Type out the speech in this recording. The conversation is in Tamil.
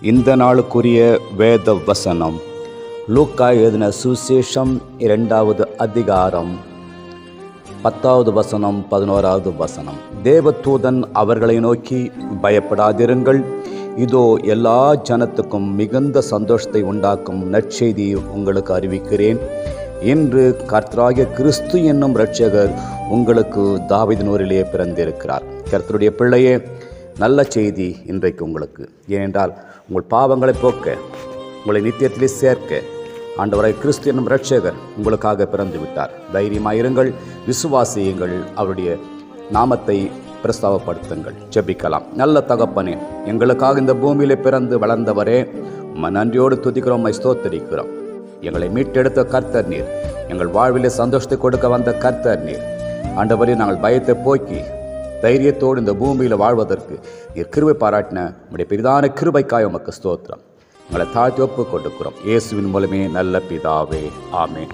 இந்த நாளுக்குரிய வேத வசனம் லூக்கா எழுதின சுவிசேஷம் 2வது அதிகாரம் 10வது வசனம் 11வது வசனம். தேவதூதன் அவர்களை நோக்கி, பயப்படாதிருங்கள், இதோ எல்லா ஜனத்துக்கும் மிகுந்த சந்தோஷத்தை உண்டாக்கும் நற்செய்தி உங்களுக்கு அறிவிக்கிறேன். இன்று கர்த்தராகிய கிறிஸ்து என்னும் இரட்சகர் உங்களுக்கு தாவீதின் ஊரிலே பிறந்திருக்கிறார். கர்த்தருடைய பிள்ளையே, நல்ல செய்தி இன்றைக்கு உங்களுக்கு. ஏனென்றால் உங்கள் பாவங்களை போக்க, உங்களை நித்தியத்திலே சேர்க்க ஆண்டவராய் கிறிஸ்து என்னும் இரட்சகர் உங்களுக்காக பிறந்து விட்டார். தைரியமாயிருங்கள், விசுவாசியுங்கள், அவருடைய நாமத்தை பிரஸ்தாபப்படுத்துங்கள். ஜெபிக்கலாம். நல்ல தகப்பனே, எங்களுக்காக இந்த பூமியிலே பிறந்து வளர்ந்தவரே, நன்றியோடு துதிக்கிறோம், ஸ்தோத்திரிக்கிறோம். எங்களை மீட்டெடுத்த கர்த்தர் நீர், எங்கள் வாழ்விலே சந்தோஷத்தை கொடுக்க வந்த கர்த்தர் நீர். ஆண்டவரே, நாங்கள் பயத்தை போக்கி தைரியத்தோடு இந்த பூமியில் வாழ்வதற்கு நீர் கிருபை பாராட்டின உடைய பெரிதான கிருபைக்காய் உமக்கு ஸ்தோத்திரம். எங்களை தாழ்த்தி ஒப்புக் கொடுக்கிறோம். இயேசுவின் மூலமே நல்ல பிதாவே, ஆமென்.